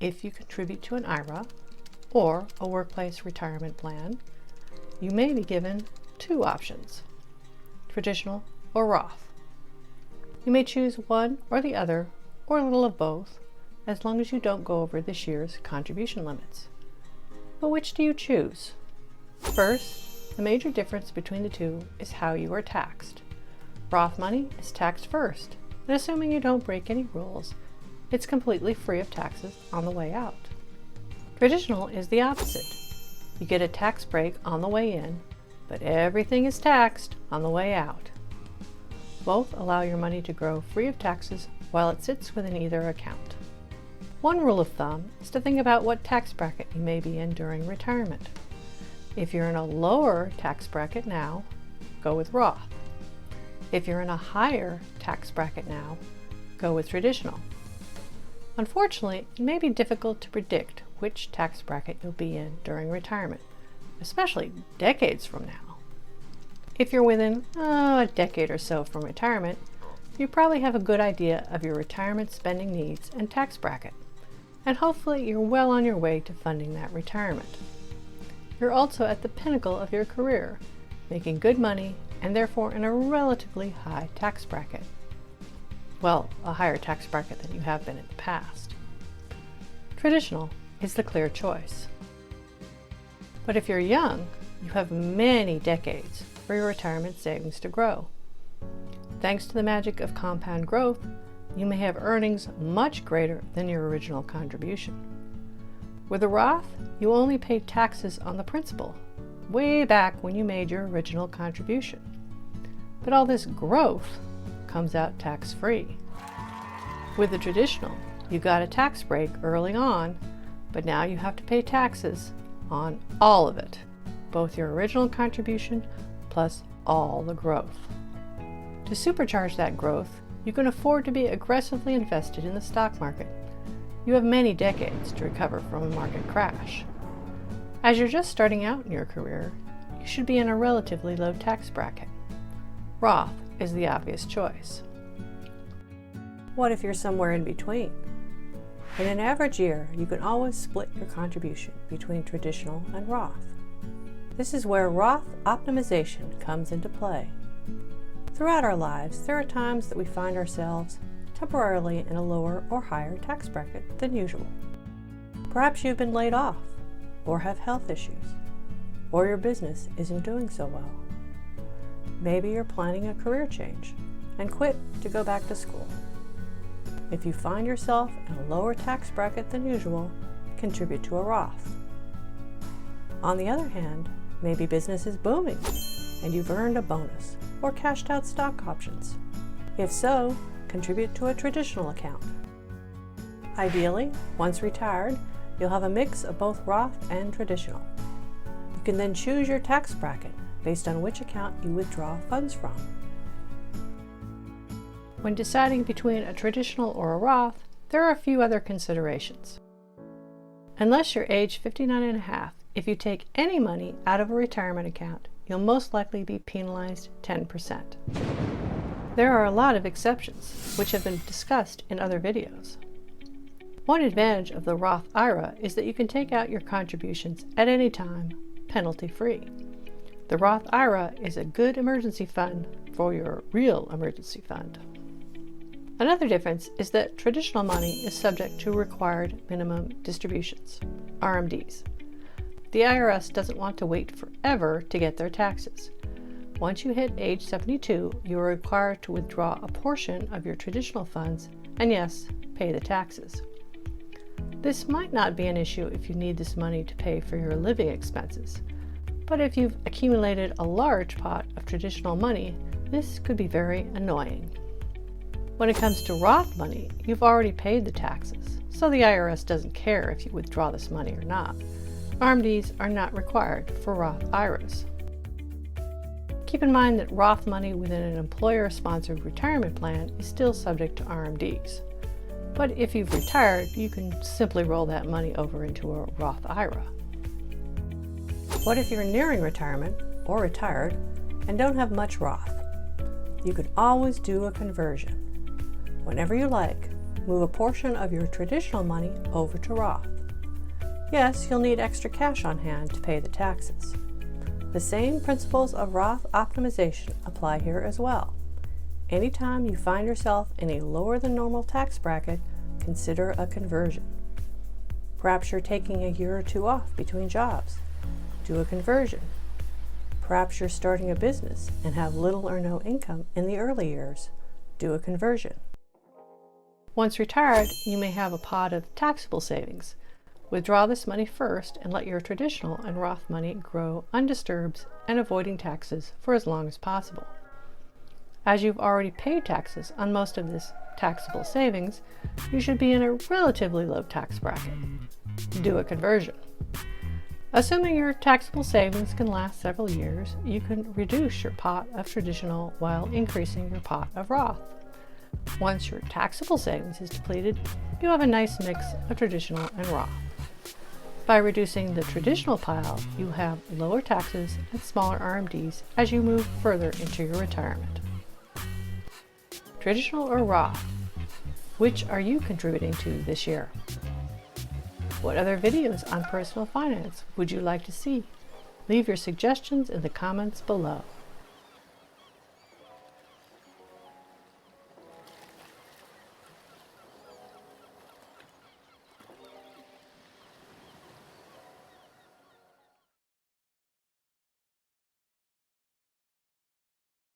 if you contribute to an IRA or a workplace retirement plan, you may be given two options, traditional or Roth. You may choose one or the other, or a little of both, as long as you don't go over this year's contribution limits. But which do you choose? First, the major difference between the two is how you are taxed. Roth money is taxed first, and assuming you don't break any rules, it's completely free of taxes on the way out. Traditional is the opposite. You get a tax break on the way in, but everything is taxed on the way out. Both allow your money to grow free of taxes while it sits within either account. One rule of thumb is to think about what tax bracket you may be in during retirement. If you're in a lower tax bracket now, go with Roth. If you're in a higher tax bracket now, go with traditional. Unfortunately, it may be difficult to predict which tax bracket you'll be in during retirement, especially decades from now. If you're within a decade or so from retirement, you probably have a good idea of your retirement spending needs and tax bracket, and hopefully you're well on your way to funding that retirement. You're also at the pinnacle of your career, making good money and therefore in a relatively high tax bracket. Well, a higher tax bracket than you have been in the past. Traditional is the clear choice. But if you're young, you have many decades for your retirement savings to grow. Thanks to the magic of compound growth, you may have earnings much greater than your original contribution. With a Roth, you only pay taxes on the principal, way back when you made your original contribution. But all this growth comes out tax-free. With the traditional, you got a tax break early on, but now you have to pay taxes on all of it, both your original contribution plus all the growth. To supercharge that growth, you can afford to be aggressively invested in the stock market. You have many decades to recover from a market crash. As you're just starting out in your career, you should be in a relatively low tax bracket. Roth is the obvious choice. What if you're somewhere in between? In an average year, you can always split your contribution between traditional and Roth. This is where Roth optimization comes into play. Throughout our lives, there are times that we find ourselves temporarily in a lower or higher tax bracket than usual. Perhaps you've been laid off, or have health issues, or your business isn't doing so well. Maybe you're planning a career change and quit to go back to school. If you find yourself in a lower tax bracket than usual, contribute to a Roth. On the other hand, maybe business is booming and you've earned a bonus or cashed out stock options. If so, contribute to a traditional account. Ideally, once retired, you'll have a mix of both Roth and traditional. You can then choose your tax bracket based on which account you withdraw funds from. When deciding between a traditional or a Roth, there are a few other considerations. Unless you're age 59 and a half, if you take any money out of a retirement account, you'll most likely be penalized 10%. There are a lot of exceptions, which have been discussed in other videos. One advantage of the Roth IRA is that you can take out your contributions at any time, penalty-free. The Roth IRA is a good emergency fund for your real emergency fund. Another difference is that traditional money is subject to required minimum distributions, RMDs. The IRS doesn't want to wait forever to get their taxes. Once you hit age 72, you are required to withdraw a portion of your traditional funds and, yes, pay the taxes. This might not be an issue if you need this money to pay for your living expenses, but if you've accumulated a large pot of traditional money, this could be very annoying. When it comes to Roth money, you've already paid the taxes, so the IRS doesn't care if you withdraw this money or not. RMDs are not required for Roth IRAs. Keep in mind that Roth money within an employer-sponsored retirement plan is still subject to RMDs. But if you've retired, you can simply roll that money over into a Roth IRA. What if you're nearing retirement or retired and don't have much Roth? You could always do a conversion. Whenever you like, move a portion of your traditional money over to Roth. Yes, you'll need extra cash on hand to pay the taxes. The same principles of Roth optimization apply here as well. Anytime you find yourself in a lower than normal tax bracket, consider a conversion. Perhaps you're taking a year or two off between jobs. Do a conversion. Perhaps you're starting a business and have little or no income in the early years. Do a conversion. Once retired, you may have a pot of taxable savings. Withdraw this money first and let your traditional and Roth money grow undisturbed and avoiding taxes for as long as possible. As you've already paid taxes on most of this taxable savings, you should be in a relatively low tax bracket. Do a conversion. Assuming your taxable savings can last several years, you can reduce your pot of traditional while increasing your pot of Roth. Once your taxable savings is depleted, you have a nice mix of traditional and Roth. By reducing the traditional pile, you have lower taxes and smaller RMDs as you move further into your retirement. Traditional or Roth? Which are you contributing to this year? What other videos on personal finance would you like to see? Leave your suggestions in the comments below.